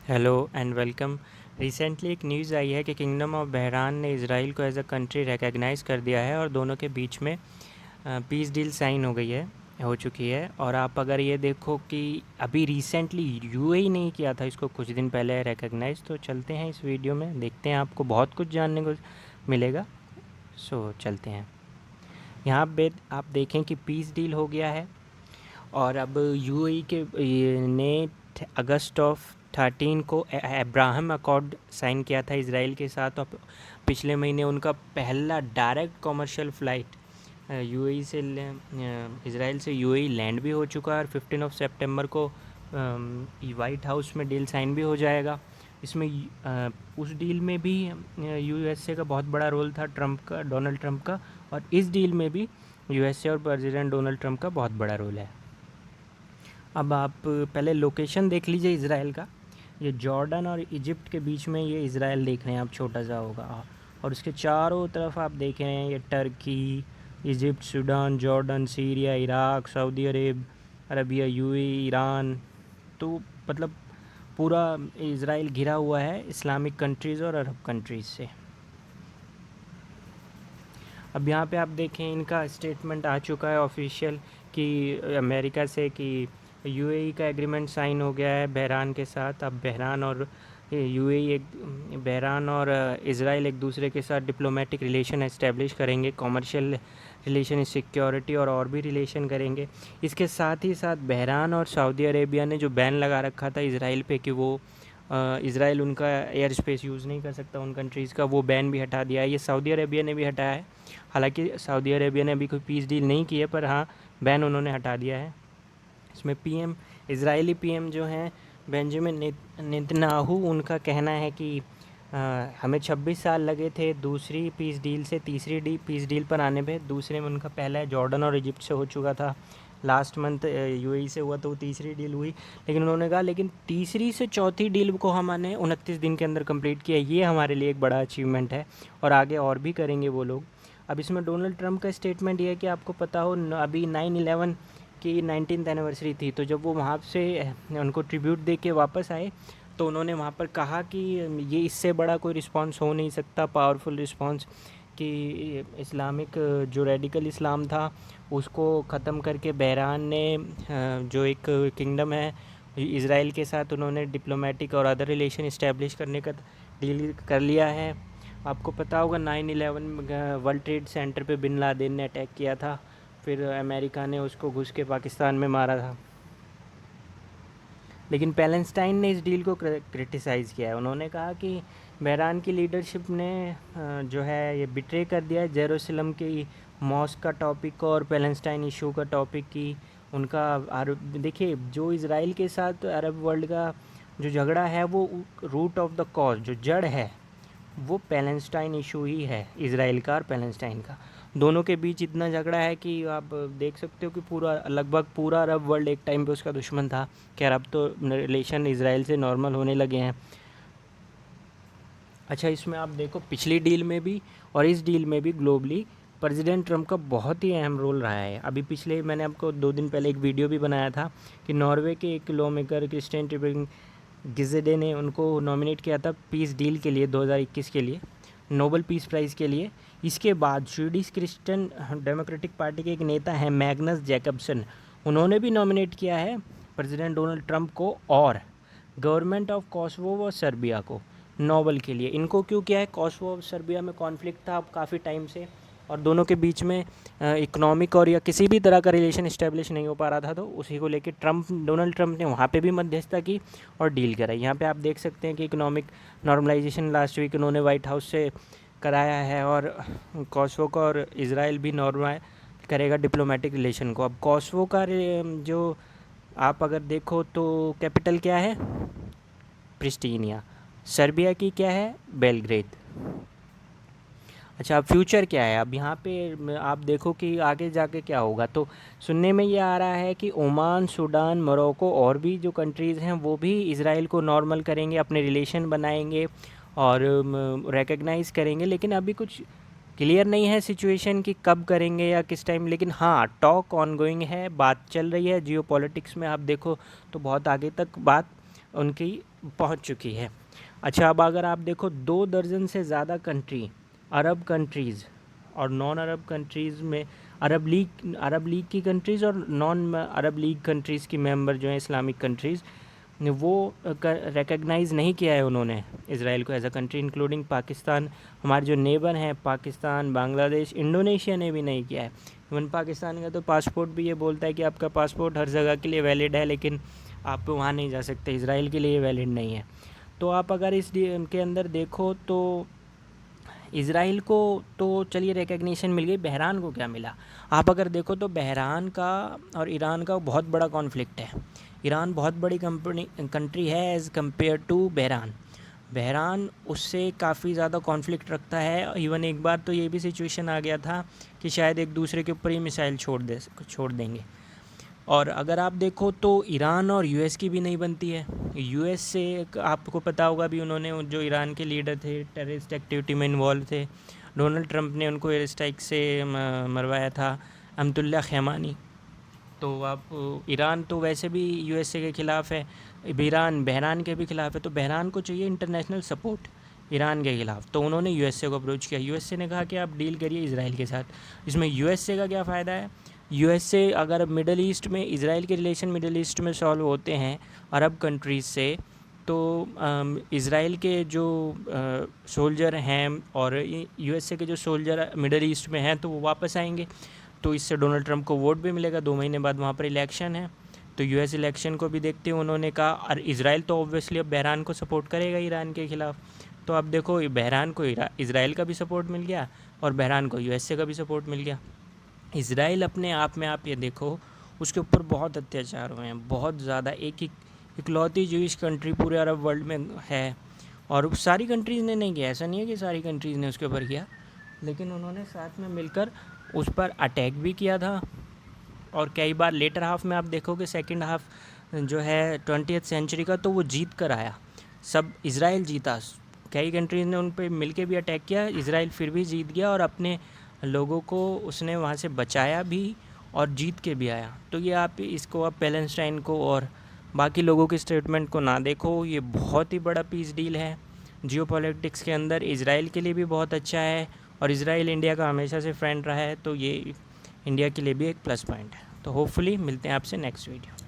Hello and welcome. Recently एक news आई है कि किंगडम ऑफ बहरान ने इसराइल को एज अ कंट्री रिकॉग्नाइज़ कर दिया है और दोनों के बीच में पीस डील साइन हो चुकी है। और आप अगर ये देखो कि अभी रिसेंटली यूएई नहीं किया था इसको, कुछ दिन पहले रिकॉग्नाइज़। तो चलते हैं इस वीडियो में, देखते हैं, आपको बहुत कुछ जानने को मिलेगा। चलते हैं। यहाँ पे आप देखें कि पीस डील हो गया है और अब यूएई के ने अगस्त ऑफ 13 को अब्राहम अकॉर्ड साइन किया था इसराइल के साथ। और पिछले महीने उनका पहला डायरेक्ट कमर्शियल फ़्लाइट यूएई से इसराइल से यूएई लैंड भी हो चुका है। और 15 सितंबर को वाइट हाउस में डील साइन भी हो जाएगा। इसमें उस डील में भी यूएसए का बहुत बड़ा रोल था, डोनाल्ड ट्रंप का। और इस डील में भी यूएसए और प्रेसिडेंट डोनाल्ड ट्रंप का बहुत बड़ा रोल है। अब आप पहले लोकेशन देख लीजिए इसराइल का। ये जॉर्डन और इजिप्ट के बीच में ये इसराइल देख रहे हैं आप, छोटा सा होगा। और उसके चारों तरफ आप देख रहे हैं ये Turkey, Egypt, Sudan, Jordan, Syria, Iraq, Saudi Arabia, UAE, Iran. तो मतलब पूरा इसराइल घिरा हुआ है इस्लामिक कंट्रीज़ और अरब कंट्रीज़ से। अब यहाँ पे आप देखें इनका स्टेटमेंट आ चुका है ऑफिशियल कि अमेरिका से कि यूएई का एग्रीमेंट साइन हो गया है बहरान के साथ। अब बहरान और इज़राइल एक दूसरे के साथ डिप्लोमेटिक रिलेशन इस्टेब्लिश करेंगे, कमर्शियल रिलेशन, सिक्योरिटी और भी रिलेशन करेंगे। इसके साथ ही साथ बहरान और सऊदी अरेबिया ने जो बैन लगा रखा था इसराइल पे कि वो इसराइल उनका एयर स्पेस यूज़ नहीं कर सकता उन कंट्रीज़ का, वो बैन भी हटा दिया है। ये सऊदी अरेबिया ने भी हटाया है। हालांकि सऊदी अरेबिया ने अभी कोई पीस डील नहीं की है, पर हाँ, बैन उन्होंने हटा दिया है। इसमें इज़राइली पीएम जो हैं बेंजामिन नेतन्याहू, उनका कहना है कि हमें 26 साल लगे थे दूसरी पीस डील से तीसरी पीस डील पर आने पे। दूसरे में उनका पहला जॉर्डन और इजिप्ट से हो चुका था, लास्ट मंथ यूएई से हुआ, तो वो तीसरी डील हुई। लेकिन उन्होंने कहा लेकिन तीसरी से चौथी डील को हमने 29 दिन के अंदर कंप्लीट किया, ये हमारे लिए एक बड़ा अचीवमेंट है और आगे और भी करेंगे वो लोग। अब इसमें डोनाल्ड ट्रंप का स्टेटमेंट ये है कि आपको पता हो अभी 9/11 की 19th एनिवर्सरी थी, तो जब वो वहाँ से उनको ट्रिब्यूट दे के वापस आए तो उन्होंने वहाँ पर कहा कि ये इससे बड़ा कोई रिस्पांस हो नहीं सकता, पावरफुल रिस्पांस, कि इस्लामिक जो रेडिकल इस्लाम था उसको ख़त्म करके बहरान ने जो एक किंगडम है इसराइल के साथ, उन्होंने डिप्लोमेटिक और अदर रिलेशन इस्टेब्लिश करने का डील कर लिया है। आपको पता होगा 9/11 वर्ल्ड ट्रेड सेंटर पे बिन लादेन ने अटैक किया था, फिर अमेरिका ने उसको घुस के पाकिस्तान में मारा था। लेकिन पैलेस्टाइन ने इस डील को क्रिटिसाइज़ किया है। उन्होंने कहा कि बहरान की लीडरशिप ने जो है ये बिट्रे कर दिया है जेरूसलम की मॉस्क का टॉपिक और पैलेस्टाइन इशू का टॉपिक की उनका। देखिए, जो इसराइल के साथ अरब वर्ल्ड का जो झगड़ा है वो रूट ऑफ द कॉज, जो जड़ है, वो पैलेस्टाइन इशू ही है, इसराइल का और पैलेस्टाइन का। दोनों के बीच इतना झगड़ा है कि आप देख सकते हो कि लगभग पूरा अरब वर्ल्ड एक टाइम पे उसका दुश्मन था। खैर अब तो रिलेशन इसराइल से नॉर्मल होने लगे हैं। अच्छा, इसमें आप देखो पिछली डील में भी और इस डील में भी ग्लोबली प्रेसिडेंट ट्रंप का बहुत ही अहम रोल रहा है। अभी पिछले मैंने आपको 2 दिन पहले एक वीडियो भी बनाया था कि नॉर्वे के एक लॉ मेकर क्रिस्टियन गिजेडे ने उनको नॉमिनेट किया था पीस डील के लिए 2021 के लिए, नोबेल पीस प्राइज़ के लिए। इसके बाद स्वीडिश क्रिश्चियन डेमोक्रेटिक पार्टी के एक नेता हैं मैग्नस जैकबसन, उन्होंने भी नॉमिनेट किया है प्रेसिडेंट डोनाल्ड ट्रंप को और गवर्नमेंट ऑफ कोसोवो व सर्बिया को नोबेल के लिए। इनको क्यों किया है? कोसोवो और सर्बिया में कॉन्फ्लिक्ट था अब काफ़ी टाइम से और दोनों के बीच में इकोनॉमिक और या किसी भी तरह का रिलेशन इस्टेब्लिश नहीं हो पा रहा था, तो उसी को लेके डोनाल्ड ट्रंप ने वहाँ पे भी मध्यस्थता की और डील कराई। यहाँ पे आप देख सकते हैं कि इकोनॉमिक नॉर्मलाइजेशन लास्ट वीक उन्होंने वाइट हाउस से कराया है और कोसोवो का और इसराइल भी नॉर्मल करेगा डिप्लोमेटिक रिलेशन को। अब कोसोवो का जो आप अगर देखो तो कैपिटल क्या है? प्रिस्टीनिया। सर्बिया की क्या है? बेलग्रेड। अच्छा, अब फ्यूचर क्या है? अब यहाँ पे आप देखो कि आगे जाके क्या होगा। तो सुनने में ये आ रहा है कि ओमान, सूडान, मोरक्को और भी जो कंट्रीज़ हैं वो भी इसराइल को नॉर्मल करेंगे, अपने रिलेशन बनाएंगे और रिकग्नाइज़ करेंगे। लेकिन अभी कुछ क्लियर नहीं है सिचुएशन कि कब करेंगे या किस टाइम। लेकिन हाँ, टॉक ऑन गोइंग है, बात चल रही है। जियो पॉलिटिक्स में आप देखो तो बहुत आगे तक बात उनकी पहुंच चुकी है। अच्छा, अब अगर आप देखो 2 दर्जन से ज़्यादा कंट्री, अरब कंट्रीज़ और नॉन अरब कंट्रीज़ में, अरब लीग की कंट्रीज़ और नॉन अरब लीग कंट्रीज़ की मेंबर जो हैं इस्लामिक कंट्रीज़, वो रिकग्नाइज़ नहीं किया है उन्होंने इसराइल को as a country, including Pakistan. हमारे जो नेबर हैं पाकिस्तान, बांग्लादेश, इंडोनेशिया ने भी नहीं किया है। इवन पाकिस्तान का तो पासपोर्ट भी ये बोलता है कि आपका पासपोर्ट हर जगह के लिए वैलिड है, लेकिन आप वहाँ नहीं जा सकते, इसराइल के लिए वैलिड नहीं है। तो आप अगर इस के अंदर देखो तो इसराइल को तो चलिए रिकग्निशन मिल गई, बहरान को क्या मिला? आप अगर देखो तो बहरान का और ईरान का बहुत बड़ा कॉन्फ्लिक्ट है। ईरान बहुत बड़ी कंट्री है एज़ कम्पेयर टू बहरान। बहरान उससे काफ़ी ज़्यादा कॉन्फ्लिक्ट रखता है। इवन एक बार तो ये भी सिचुएशन आ गया था कि शायद एक दूसरे के ऊपर ही मिसाइल छोड़ देंगे। और अगर आप देखो तो ईरान और यूएस की भी नहीं बनती है। यूएस से आपको पता होगा भी, उन्होंने जो ईरान के लीडर थे टेररिस्ट एक्टिविटी में इन्वॉल्व थे, डोनाल्ड ट्रंप ने उनको एयर स्ट्राइक से मरवाया था, अमतुल्ला खैमानी। तो आप ईरान तो वैसे भी यूएसए के ख़िलाफ़ है, ईरान बहरान के भी ख़िलाफ़ है। तो बहरान को चाहिए इंटरनेशनल सपोर्ट ईरान के ख़िलाफ़, तो उन्होंने यूएसए को अप्रोच किया। यूएसए ने कहा कि आप डील करिए इसराइल के साथ। इसमें यूएसए का क्या फ़ायदा है? यूएसए अगर मिडल ईस्ट में, इसराइल के रिलेशन मिडल ईस्ट में सॉल्व होते हैं अरब कंट्रीज़ से, तो इसराइल के जो सोल्जर हैं और यूएसए के जो सोल्जर मिडल ईस्ट में हैं तो वो वापस आएंगे। तो इससे डोनाल्ड ट्रंप को वोट भी मिलेगा। 2 महीने बाद वहाँ पर इलेक्शन है, तो यूएस इलेक्शन को भी देखते हुए उन्होंने कहा, और इसराइल तो ऑब्वियसली अब बहरान को सपोर्ट करेगा ईरान के ख़िलाफ़। तो अब देखो बहरान को इसराइल का भी सपोर्ट मिल गया और बहरान को यूएसए का भी सपोर्ट मिल गया। इसराइल अपने आप में, आप ये देखो, उसके ऊपर बहुत अत्याचार हुए हैं, बहुत ज़्यादा। एक इकलौती जूइश कंट्री पूरे अरब वर्ल्ड में है, और सारी कंट्रीज़ ने नहीं किया, ऐसा नहीं है कि सारी कंट्रीज़ ने उसके ऊपर किया, लेकिन उन्होंने साथ में मिलकर उस पर अटैक भी किया था। और कई बार लेटर हाफ में आप देखोगे, सेकंड हाफ जो है 20th सेंचुरी का, तो वो जीत कर आया, सब इसराइल जीता। कई कंट्रीज़ ने उन पर मिल के भी अटैक किया, इसराइल फिर भी जीत गया और अपने लोगों को उसने वहाँ से बचाया भी और जीत के भी आया। तो ये आप इसको, आप पैलेस्टाइन को और बाकी लोगों के स्टेटमेंट को ना देखो, ये बहुत ही बड़ा पीस डील है जियोपॉलिटिक्स के अंदर। इसराइल के लिए भी बहुत अच्छा है, और इसराइल इंडिया का हमेशा से फ्रेंड रहा है, तो ये इंडिया के लिए भी एक प्लस पॉइंट है। तो होपफुली मिलते हैं आपसे नेक्स्ट वीडियो।